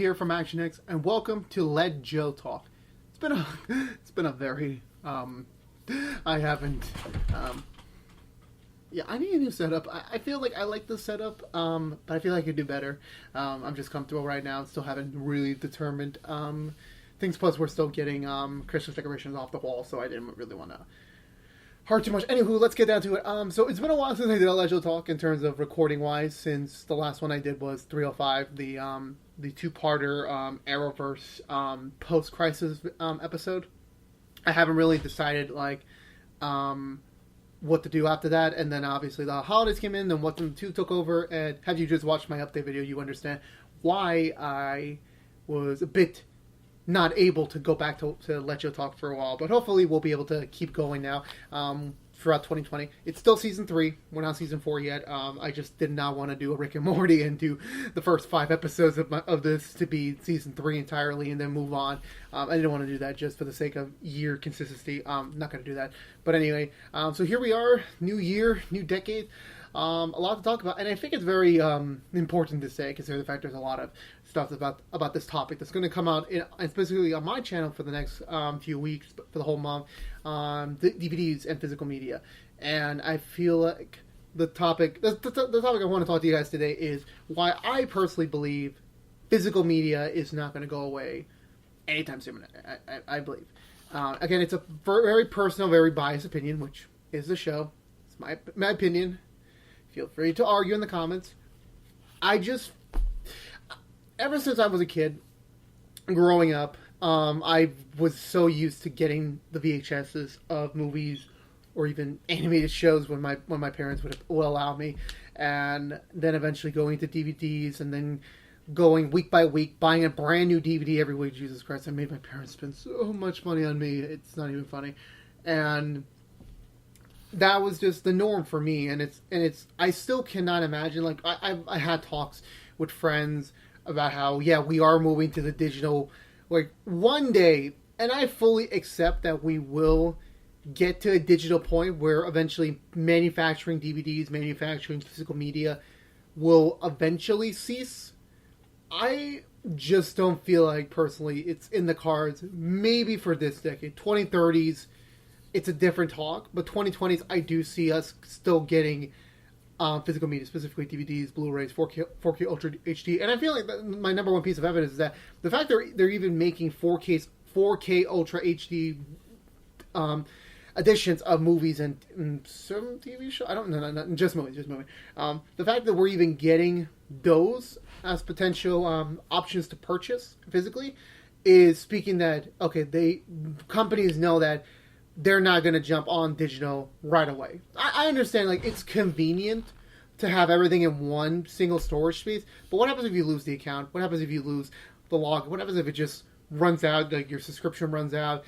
here from Action X, and welcome to Let Joe Talk. It's been a very I haven't I need a new setup. I feel like I like the setup, but I feel like I could do better. I'm just comfortable right now and still haven't really determined things. Plus, we're still getting Christmas decorations off the wall, so I didn't really want to hard too much. Anywho, let's get down to it. So it's been a while since I did a Let Joe Talk in terms of recording wise. Since the last one I did was 305, the two-parter Arrowverse post crisis episode. I haven't really decided what to do after that, and then obviously the holidays came in, and what the two took over. And have you just watched my update video, you understand why I was a bit not able to go back to Let Joe Talk for a while, but hopefully we'll be able to keep going now throughout 2020. It's still season 3. We're not season 4 yet. I just did not want to do a Rick and Morty and do the first 5 episodes of this to be season 3 entirely and then move on. I didn't want to do that just for the sake of year consistency. Not going to do that. But anyway, so here we are, new year, new decade. A lot to talk about, and I think it's very important to say, considering the fact there's a lot of stuff about this topic that's going to come out, specifically on my channel for the next few weeks, for the whole month, DVDs and physical media. And I feel like the topic I want to talk to you guys today is why I personally believe physical media is not going to go away anytime soon. I believe. Again, it's a very personal, very biased opinion, which is the show. It's my opinion. Feel free to argue in the comments. Ever since I was a kid, growing up, I was so used to getting the VHSs of movies or even animated shows when my parents would allow me, and then eventually going to DVDs, and then going week by week, buying a brand new DVD every week. Jesus Christ, I made my parents spend so much money on me. It's not even funny. And that was just the norm for me, and it's. I still cannot imagine. Like I had talks with friends about how we are moving to the digital, like one day, and I fully accept that we will get to a digital point where eventually manufacturing DVDs, manufacturing physical media, will eventually cease. I just don't feel like personally it's in the cards. Maybe for this decade, 2030s. It's a different talk, but 2020s, I do see us still getting physical media, specifically DVDs, Blu-Rays, 4K Ultra HD, and I feel like my number one piece of evidence is that the fact they're even making 4K Ultra HD editions of movies and some TV shows. I don't know, not just movies. The fact that we're even getting those as potential options to purchase physically is speaking that companies know that they're not going to jump on digital right away. I understand, like, it's convenient to have everything in one single storage space, but what happens if you lose the account? What happens if you lose the log? What happens if it just runs out, like your subscription runs out?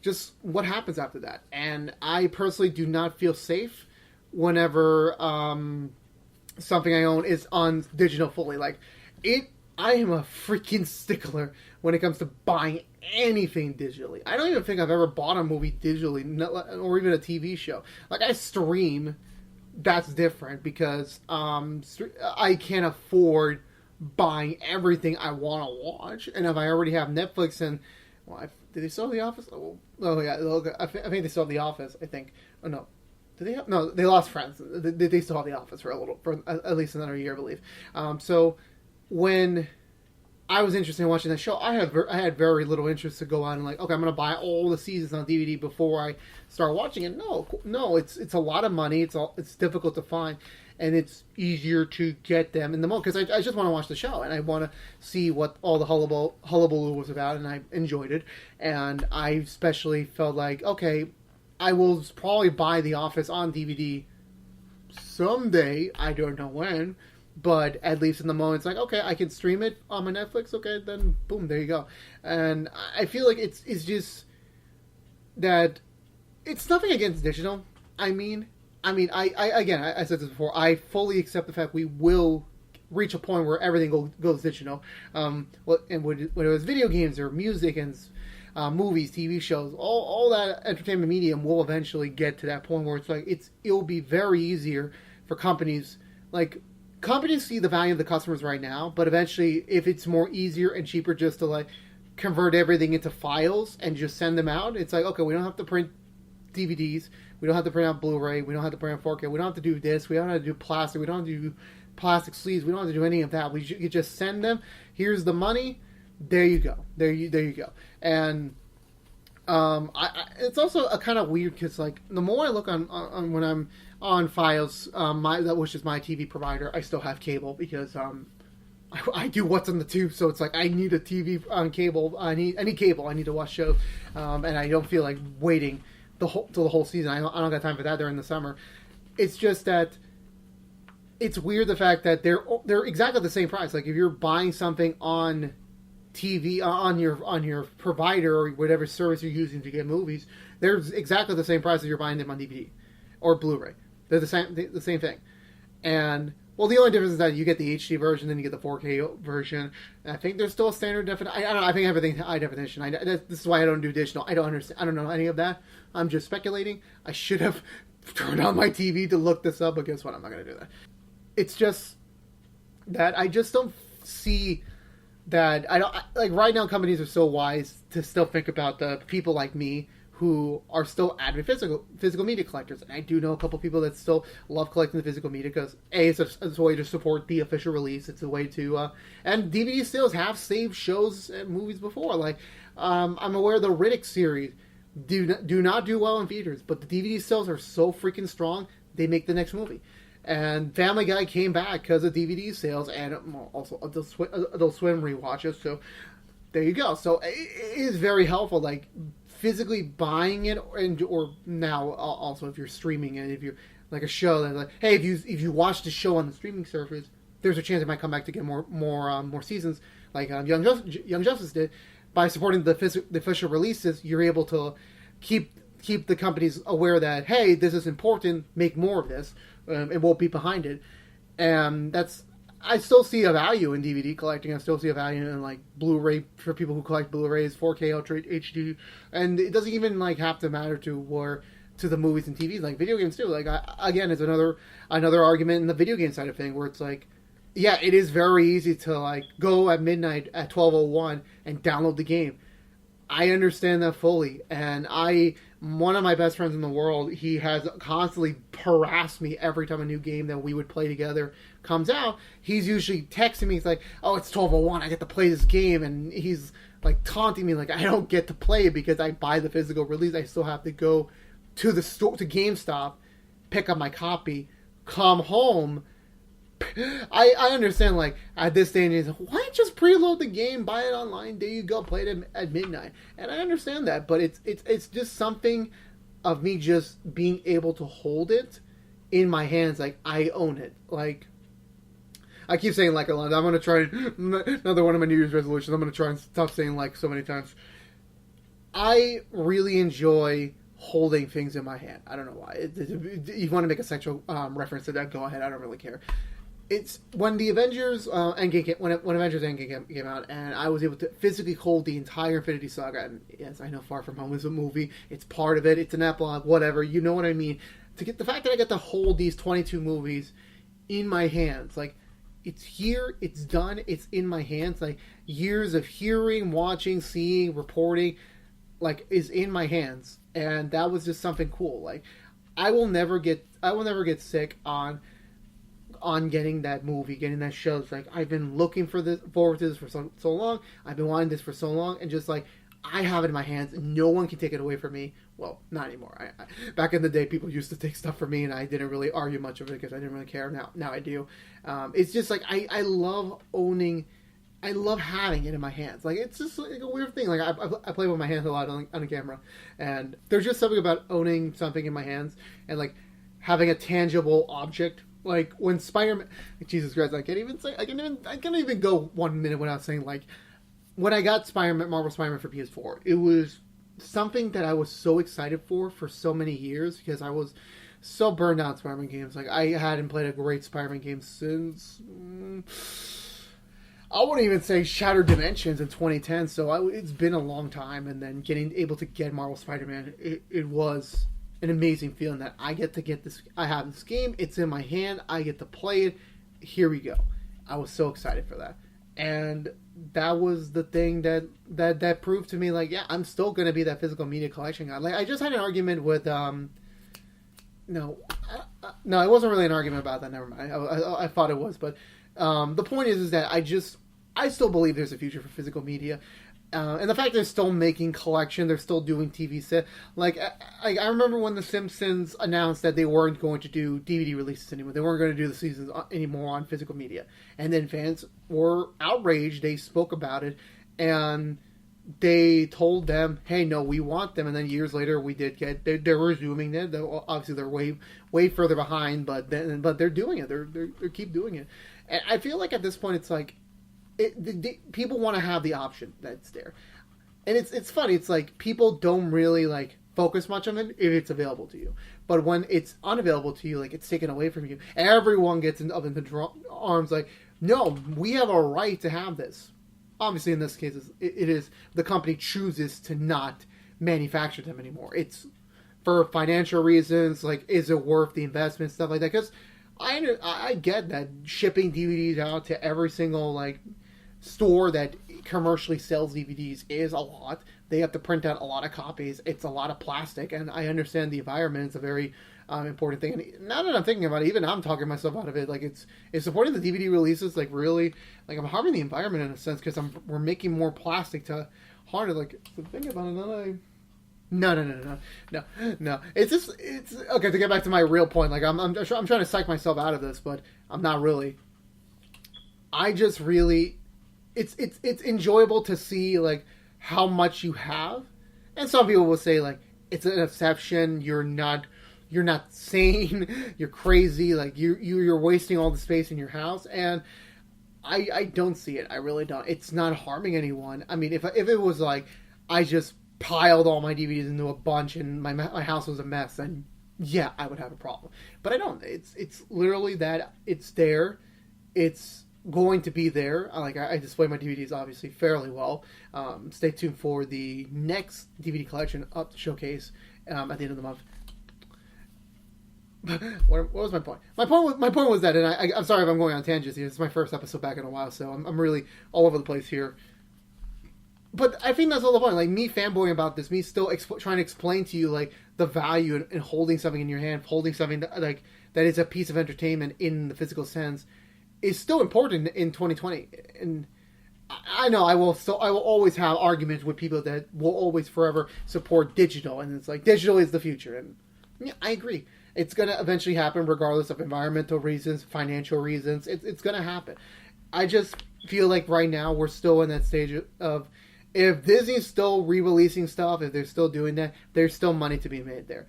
Just what happens after that? And I personally do not feel safe whenever something I own is on digital fully. I am a freaking stickler when it comes to buying anything digitally. I don't even think I've ever bought a movie digitally, or even a TV show. Like, I stream, that's different, because I can't afford buying everything I want to watch. And if I already have Netflix and... did they still have The Office? Oh yeah, I think they still have The Office, I think. Oh, no. No, they lost Friends. They still have The Office for at least another year, I believe. So when I was interested in watching that show, I had very little interest to go on and I'm going to buy all the seasons on DVD before I start watching it. No, it's a lot of money. It's difficult to find, and it's easier to get them in the moment because I just want to watch the show and I want to see what all the hullabaloo was about, and I enjoyed it. And I especially felt like, I will probably buy The Office on DVD someday. I don't know when. But at least in the moment, it's like, I can stream it on my Netflix. Okay, then boom, there you go. And I feel like it's just that it's nothing against digital. I said this before. I fully accept the fact we will reach a point where everything goes digital. And when it was video games or music and movies, TV shows, all that entertainment medium will eventually get to that point where it's like it'll be very easier for companies like companies see the value of the customers right now, but eventually, if it's more easier and cheaper just to like convert everything into files and just send them out, it's like, okay, we don't have to print DVDs, we don't have to print out Blu-ray, we don't have to print out 4K, we don't have to do this, we don't have to do plastic, we don't have to do plastic sleeves, we don't have to do any of that. You just send them. Here's the money. There you go. There you go. And it's also a kind of weird because like the more I look on when I'm on files, which is my TV provider, I still have cable because I do what's in the tube, so it's like I need a TV on cable. I need cable. I need to watch shows, and I don't feel like waiting till the whole season. I don't got time for that during the summer. It's just that it's weird the fact that they're exactly the same price. Like if you're buying something on TV on your provider or whatever service you're using to get movies, they're exactly the same price as you're buying them on DVD or Blu-ray. They're the same thing. And well, the only difference is that you get the HD version, then you get the 4K version. And I think there's still a standard definition. I don't know. I think everything's high definition. This is why I don't do digital. I don't understand. I don't know any of that. I'm just speculating. I should have turned on my TV to look this up, but guess what? I'm not going to do that. It's just that I just don't see that. I don't like right now. Companies are so wise to still think about the people like me who are still avid physical media collectors, and I do know a couple people that still love collecting the physical media because it's a way to support the official release. It's a way to and DVD sales have saved shows and movies before. Like I'm aware the Riddick series do not do well in theaters, but the DVD sales are so freaking strong they make the next movie. And Family Guy came back because of DVD sales and also Adult Swim rewatches. So there you go. So it is very helpful, like physically buying it, or now also if you're streaming it, if you're like a show that's like, hey, if you watch the show on the streaming service, there's a chance it might come back to get more seasons, like Young Justice did. By supporting the official releases, you're able to keep the companies aware that, hey, this is important, make more of this. It won't be behind it, and I still see a value in DVD collecting. I still see a value in like Blu-ray for people who collect Blu-rays, 4K Ultra HD, and it doesn't even like have to matter to the movies and TVs. Like video games too. Like again, it's another argument in the video game side of thing where it's like, yeah, it is very easy to like go at midnight at 12:01 and download the game. I understand that fully, and one of my best friends in the world, he has constantly harassed me every time a new game that we would play together comes out. He's usually texting me, he's like, oh, it's 12:01, I get to play this game, and he's like taunting me like I don't get to play it because I buy the physical release. I still have to go to the store, to GameStop, pick up my copy, come home. I understand, like, at this stage, why don't you just preload the game, buy it online, there you go, play it at midnight. And I understand that, but it's just something of me just being able to hold it in my hands, like, I own it. Like, I keep saying like a lot. I'm going to try, another one of my New Year's resolutions, I'm going to try and stop saying like so many times. I really enjoy holding things in my hand. I don't know why. You want to make a sexual reference to that, go ahead, I don't really care. It's when the Avengers Endgame when Avengers Endgame came out, and I was able to physically hold the entire Infinity Saga. And yes, I know Far From Home is a movie. It's part of it. It's an epilogue. Whatever. You know what I mean. To get the fact that I get to hold these 22 movies in my hands, like it's here, it's done, it's in my hands. Like years of hearing, watching, seeing, reporting, like is in my hands, and that was just something cool. Like I will never get sick on getting that movie, getting that show. It's like I've been looking forward to this for so long. I've been wanting this for so long, and just like I have it in my hands, and no one can take it away from me. Well, not anymore. Back in the day, people used to take stuff from me, and I didn't really argue much of it because I didn't really care. Now I do. It's just like I love owning. I love having it in my hands. Like it's just like a weird thing. Like I play with my hands a lot on a camera, and there's just something about owning something in my hands and like having a tangible object. Like when Spider-Man, Jesus Christ, I can't even go 1 minute without saying like when I got Marvel Spider-Man for PS4, it was something that I was so excited for so many years because I was so burned out on Spider-Man games. Like I hadn't played a great Spider-Man game since I wouldn't even say Shattered Dimensions in 2010. So it's been a long time, and then able to get Marvel Spider-Man, it was an amazing feeling that I get this. I have this game. It's in my hand. I get to play it, here we go. I was so excited for that. And that was the thing that proved to me, like, yeah, I'm still going to be that physical media collection guy. Like, I just had an argument with, no, it wasn't really an argument about that. Never mind. I thought it was, but the point is that I still believe there's a future for physical media. And the fact they're still making collection, they're still doing TV set. Like, I remember when The Simpsons announced that they weren't going to do DVD releases anymore. They weren't going to do the seasons anymore on physical media. And then fans were outraged. They spoke about it. And they told them, hey, no, we want them. And then years later, we did get... They're resuming it. Obviously, they're way further behind. But they're doing it. They keep doing it. And I feel like at this point, it's like... people want to have the option that's there, and it's funny. It's like people don't really like focus much on it if it's available to you, but when it's unavailable to you, like it's taken away from you, everyone gets up in the arms. Like, no, we have a right to have this. Obviously, in this case, it is the company chooses to not manufacture them anymore. It's for financial reasons. Like, is it worth the investment, stuff like that? Because I get that shipping DVDs out to every single like store that commercially sells DVDs is a lot. They have to print out a lot of copies. It's a lot of plastic, and I understand the environment is a very important thing. And now that I'm thinking about it, even I'm talking myself out of it. Like, it's supporting the DVD releases. Like, really, like I'm harming the environment in a sense because we're making more plastic to harm it. Like, the thing about it, No. It's okay. To get back to my real point, like I'm trying to psych myself out of this, but I'm not really. I just really, it's enjoyable to see like how much you have, and some people will say like it's an exception. You're not sane. You're crazy. Like you're wasting all the space in your house, and I don't see it. I really don't. It's not harming anyone. I mean, if it was like I just piled all my DVDs into a bunch and my house was a mess, then yeah, I would have a problem. But I don't. It's literally that it's there. It's going to be there. Like I display my DVDs obviously fairly well. Stay tuned for the next DVD collection up to showcase at the end of the month. What was my point? My point was that, and I'm sorry if I'm going on tangents here. It's my first episode back in a while, so I'm really all over the place here. But I think that's all the point. Like, me fanboying about this, me still trying to explain to you, like, the value in holding something in your hand, holding something that is a piece of entertainment in the physical sense, is still important in 2020. And I know I will always have arguments with people that will always forever support digital, and it's like, digital is the future. And yeah, I agree. It's going to eventually happen regardless of environmental reasons, financial reasons. It's going to happen. I just feel like right now we're still in that stage of, if Disney's still re-releasing stuff, if they're still doing that, there's still money to be made there.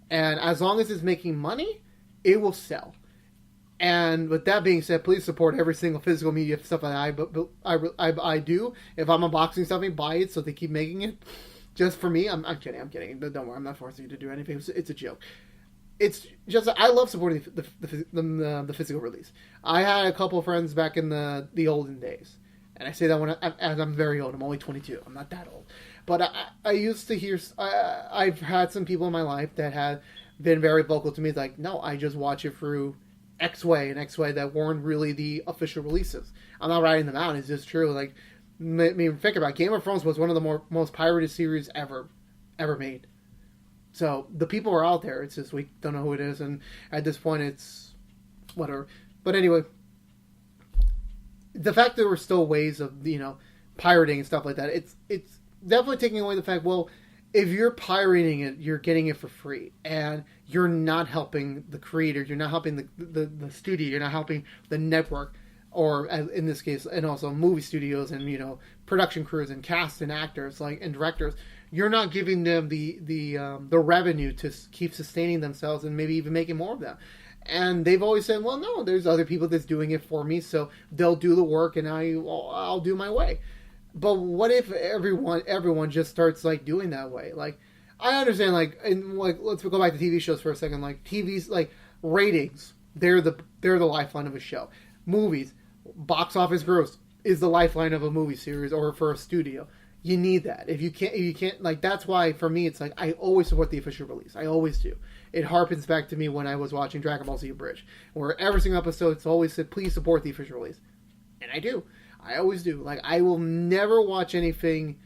And as long as it's making money, it will sell. And with that being said, please support every single physical media stuff that I do. If I'm unboxing something, buy it so they keep making it. Just for me, I'm kidding. Don't worry, I'm not forcing you to do anything. It's a joke. It's just, I love supporting the physical release. I had a couple of friends back in the olden days. And I say that as I'm very old. I'm only 22. I'm not that old. But I used to hear... I've had some people in my life that have been very vocal to me. Like, no, I just watch it through X way and X way that weren't really the official releases. I'm not writing them out. It's just true. Like, I mean, think about it. Game of Thrones was one of the most pirated series ever made. So, the people are out there. It's just we don't know who it is. And at this point, it's whatever. But anyway... the fact that there were still ways of, pirating and stuff like that, it's definitely taking away the fact, well, if you're pirating it, you're getting it for free, and you're not helping the creator, you're not helping the studio, you're not helping the network, or in this case, and also movie studios and, production crews and cast and actors, and directors. You're not giving them the revenue to keep sustaining themselves and maybe even making more of them. And they've always said, well, no, there's other people that's doing it for me, so they'll do the work and I'll do my way. But what if everyone just starts, doing that way? I understand, let's go back to TV shows for a second. TV's, ratings, they're the lifeline of a show. Movies, box office gross is the lifeline of a movie series or for a studio. You need that. If you can't, like, that's why for me it's like I always support the official release. I always do. It harkens back to me when I was watching Dragon Ball Z Bridge, where every single episode it's always said, please support the official release. And I do. I always do. Like, I will never watch anything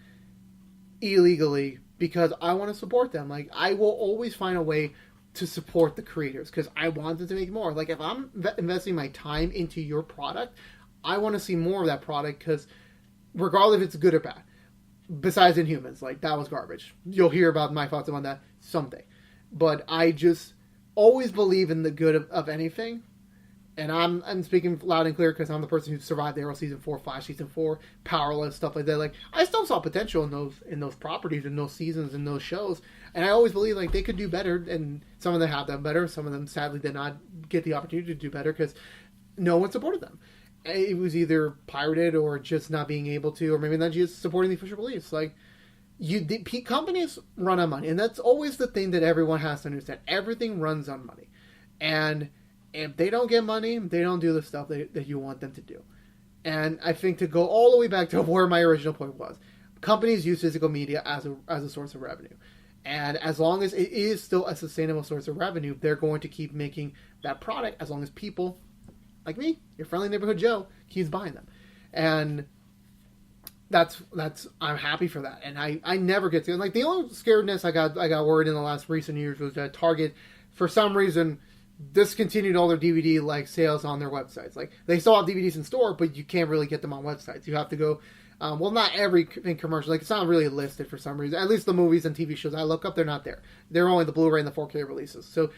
illegally because I want to support them. Like, I will always find a way to support the creators because I want them to make more. Like, if I'm investing my time into your product, I want to see more of that product because regardless if it's good or bad, besides Inhumans, like, that was garbage. You'll hear about my thoughts on that someday. But I just always believe in the good of anything. And I'm speaking loud and clear because I'm the person who survived Arrow season 4, Flash season 4, Powerless, stuff like that. Like, I still saw potential in those properties, in those seasons, in those shows. And I always believe like they could do better. And some of them have done better. Some of them sadly did not get the opportunity to do better because no one supported them. It was either pirated or just not being able to, or maybe not just supporting the official release. Like, companies run on money, and that's always the thing that everyone has to understand. Everything runs on money, and if they don't get money, they don't do the stuff that you want them to do. And I think to go all the way back to where my original point was, companies use physical media as a source of revenue, and as long as it is still a sustainable source of revenue, they're going to keep making that product as long as people like me, your friendly neighborhood Joe, keeps buying them, and that's I'm happy for that. And I never get to, like, the only scaredness I got worried in the last recent years was that Target, for some reason, discontinued all their DVD like sales on their websites. Like, they still have DVDs in store, but you can't really get them on websites. You have to go. Well, not every commercial. Like, it's not really listed for some reason. At least the movies and TV shows I look up, they're not there. They're only the Blu-ray and the 4K releases. So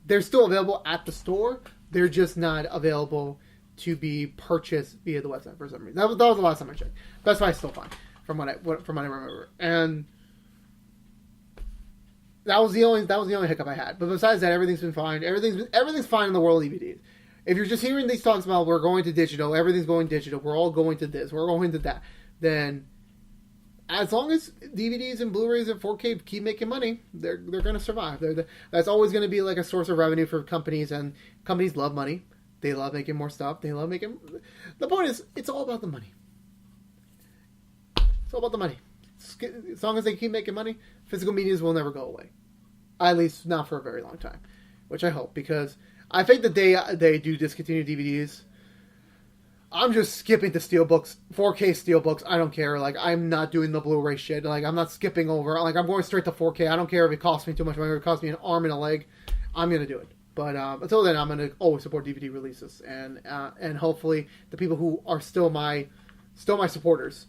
they're still available at the store. They're just not available to be purchased via the website for some reason. That was the last time I checked. Best Buy's still fine, from what I remember. And that was the only hiccup I had. But besides that, everything's been fine. Everything's fine in the world of DVDs. If you're just hearing these talks about we're going to digital, everything's going digital, we're all going to this, we're going to that, then as long as DVDs and Blu-rays and 4K keep making money, they're going to survive. That's always going to be like a source of revenue for companies, and companies love money. They love making more stuff. They love making... The point is, it's all about the money. It's all about the money. As long as they keep making money, physical medias will never go away. At least not for a very long time. Which I hope, because I think the day they do discontinue DVDs, I'm just skipping to steelbooks, 4K steelbooks. I don't care. Like, I'm not doing the Blu-ray shit. Like, I'm not skipping over. Like, I'm going straight to 4K. I don't care if it costs me too much money. If it costs me an arm and a leg, I'm going to do it. But until then, I'm going to always support DVD releases, and hopefully the people who are still my supporters,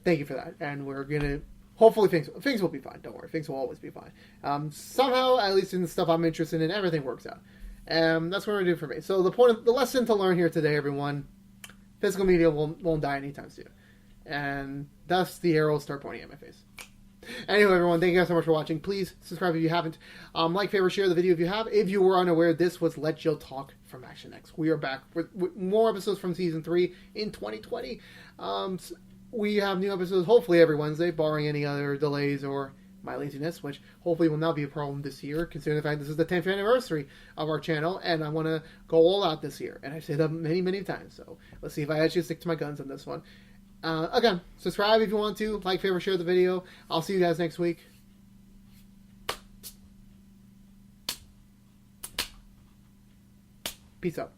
thank you for that. And we're going to hopefully things will be fine. Don't worry, things will always be fine. Somehow, at least in the stuff I'm interested in, everything works out. That's what we're going to do for me. So the lesson to learn here today, everyone. Physical media won't die anytime soon. And thus the arrows start pointing at my face. Anyway, everyone, thank you guys so much for watching. Please subscribe if you haven't. Like, favorite, share the video if you have. If you were unaware, this was Let Jill Talk from Action X. We are back with more episodes from Season 3 in 2020. We have new episodes hopefully every Wednesday, barring any other delays or my laziness, which hopefully will not be a problem this year, considering the fact this is the 10th anniversary of our channel, and I want to go all out this year. And I've said that many, many times, so let's see if I actually stick to my guns on this one. Again, subscribe if you want to, like, favorite, share the video. I'll see you guys next week. Peace out.